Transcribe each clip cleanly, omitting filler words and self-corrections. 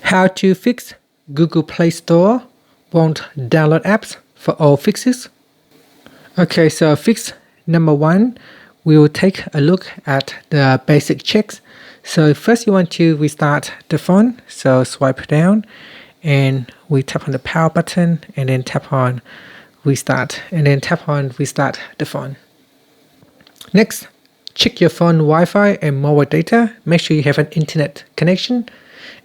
How to fix Google Play Store won't download apps for all fixes. Okay, so fix number 1, we will take a look at the basic checks. So first you want to restart the phone. So swipe down and we tap on the power button and then tap on restart and then tap on restart the phone. Next, check your phone Wi-Fi and mobile data. Make sure you have an internet connection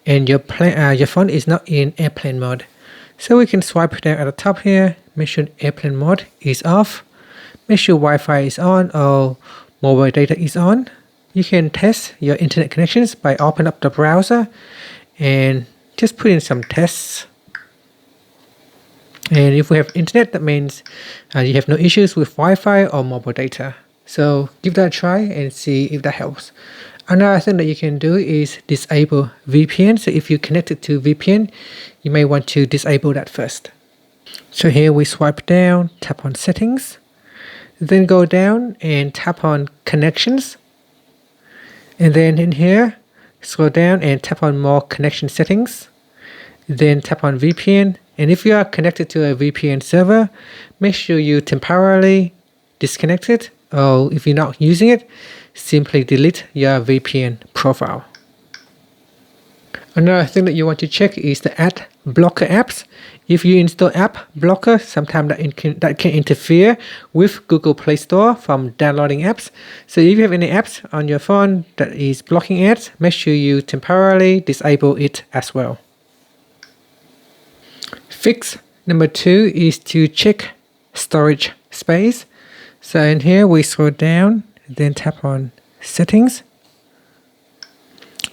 and your phone is not in airplane mode. So we can swipe down at the top here, make sure airplane mode is off, make sure Wi-Fi is on or mobile data is on. You can test your internet connections by opening up the browser and just put in some tests. And if we have internet, that means you have no issues with Wi-Fi or mobile data. So give that a try and see if that helps. Another thing that you can do is disable VPN. So if you connected to VPN, you may want to disable that first. So here we swipe down, tap on settings, then go down and tap on connections. And then in here, scroll down and tap on more connection settings. Then tap on VPN. And if you are connected to a VPN server, make sure you temporarily disconnect it. Or if you're not using it, simply delete your VPN profile. Another thing that you want to check is the ad blocker apps. If you install app blocker, sometimes that can interfere with Google Play Store from downloading apps. So if you have any apps on your phone that is blocking ads, make sure you temporarily disable it as well. Fix number 2 is to check storage space. So in here we scroll down, then tap on settings.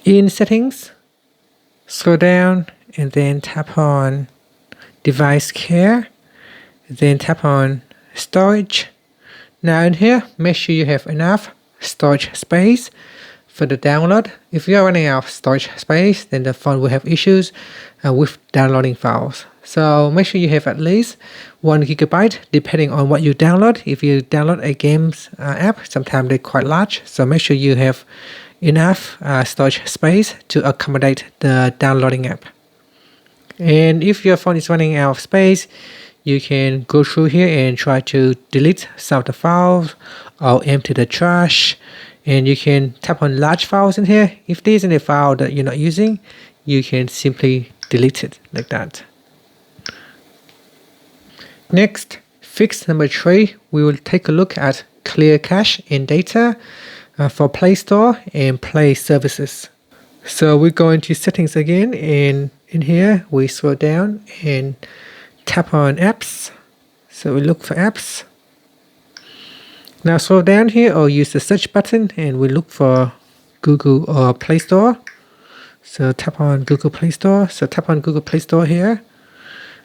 In settings, scroll down and then tap on device care, then tap on storage. Now in here, make sure you have enough storage space for the download. If you are running out of storage space, then the phone will have issues with downloading files. So make sure you have at least 1 GB depending on what you download. If you download a games app, sometimes they're quite large. So make sure you have enough storage space to accommodate the downloading app. And if your phone is running out of space, you can go through here and try to delete some of the files or empty the trash. And you can tap on large files in here. If there's any file that you're not using, you can simply delete it like that. Next, fix number 3, we will take a look at clear cache and data for Play Store and Play services. So we go into settings again, and in here we scroll down and tap on apps. So we look for apps. Now scroll down here or use the search button and we look for Google or Play Store. So tap on Google Play Store. So tap on Google Play Store here.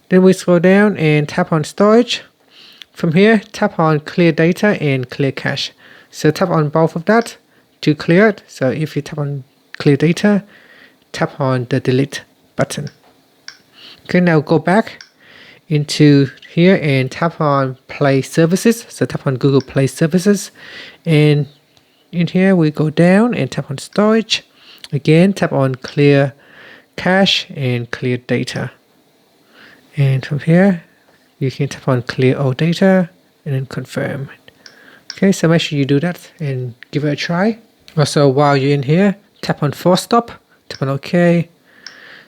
Then we scroll down and tap on storage. From here, tap on clear data and clear cache. So tap on both of that to clear it. So if you tap on clear data, tap on the delete button. Okay, now go back into here and tap on Play Services. So tap on Google Play Services. And in here, we go down and tap on storage. Again, tap on clear cache and clear data. And from here, you can tap on clear all data and then confirm. Okay, so make sure you do that and give it a try. Also, while you're in here, tap on force stop, tap on OK.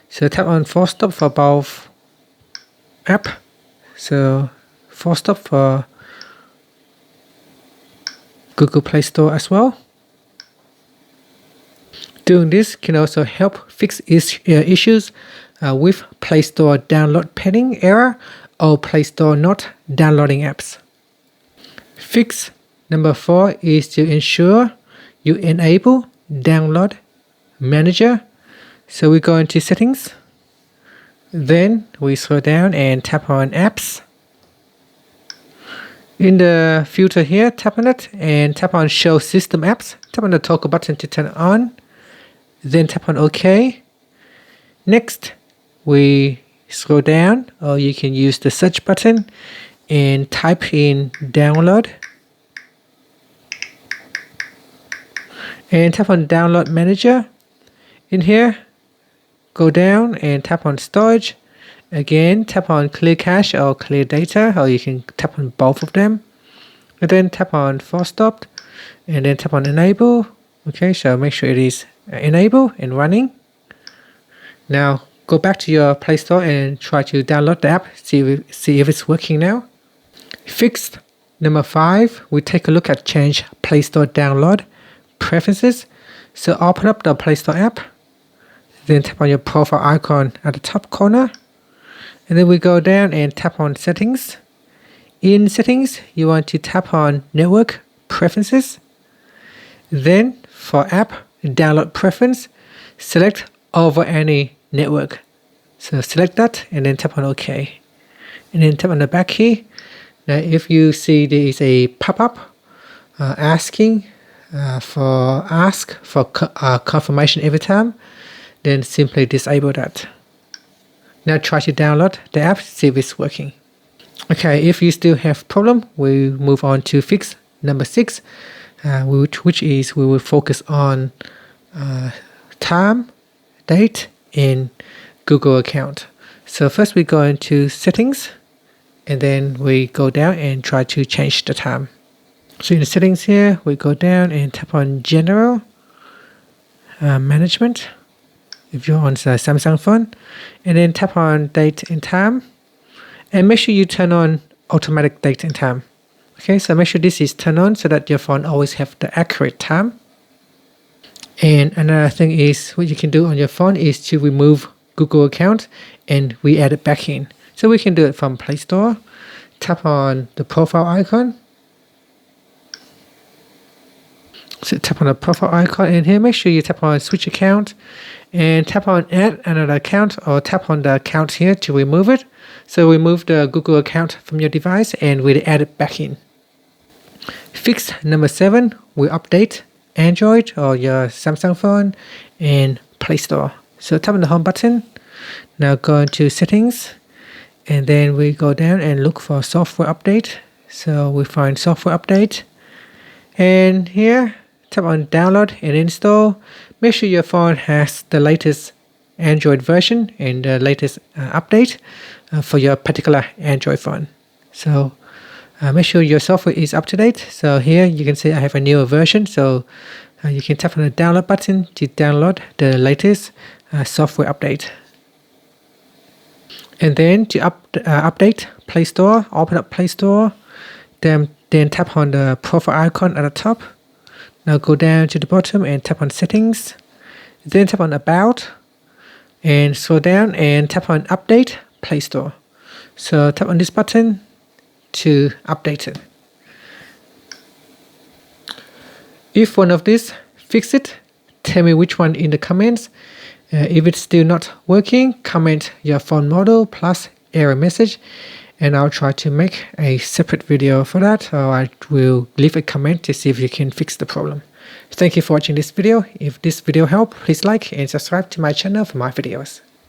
So tap on force stop for both app. So force stop for Google Play Store as well. Doing this can also help fix issues with Play Store download pending error or Play Store not downloading apps. Fix number 4 is to ensure you enable Download Manager. So we go into settings, then we scroll down and tap on apps. In the filter here, tap on it and tap on show system apps. Tap on the toggle button to turn it on, then tap on OK. Next, we scroll down, or you can use the search button and type in download and tap on Download Manager. In here, go down and tap on storage. Again, tap on clear cache or clear data, or you can tap on both of them. And then tap on force stop, and then tap on enable. Okay, so make sure it is enabled and running. Now go back to your Play Store and try to download the app, see if it's working now. Fix number 5, we take a look at change Play Store download preferences. So open up the Play Store app, then tap on your profile icon at the top corner, and then we go down and tap on settings. In settings, you want to tap on network preferences. Then for app download preference, select over any network. So select that and then tap on OK. And then tap on the back key. Now if you see there is a pop-up asking for confirmation every time, then simply disable that. Now try to download the app, see if it's working. Okay, if you still have problem, we move on to fix number 6, which is we will focus on time, date, and Google account. So first we go into settings, and then we go down and try to change the time. So in the settings here, we go down and tap on general management if you're on the Samsung phone, and then tap on date and time, and make sure you turn on automatic date and time. Okay, so make sure this is turned on so that your phone always have the accurate time. And another thing is what you can do on your phone is to remove Google account and we add it back in. So we can do it from Play Store. Tap on the profile icon. So tap on the profile icon, and here make sure you tap on switch account and tap on add another account, or tap on the account here to remove it. So remove the Google account from your device and we'll add it back in. Fix number 7, we update Android or your Samsung phone and Play Store. So tap on the home button. Now go into settings, and then we go down and look for software update. So we find software update, and here tap on download and install. Make sure your phone has the latest Android version and the latest update for your particular Android phone. So make sure your software is up to date. So here you can see I have a newer version, so you can tap on the download button to download the latest software update. And then to update Play Store, open up Play Store, then tap on the profile icon at the top. Now go down to the bottom and tap on settings, then tap on about, and scroll down and tap on update Play Store. So tap on this button to update it. If one of these, fix it, tell me which one in the comments. If it's still not working, comment your phone model plus error message, and I'll try to make a separate video for that, or I will leave a comment to see if you can fix the problem. Thank you for watching this video. If this video helped, please like and subscribe to my channel for more videos.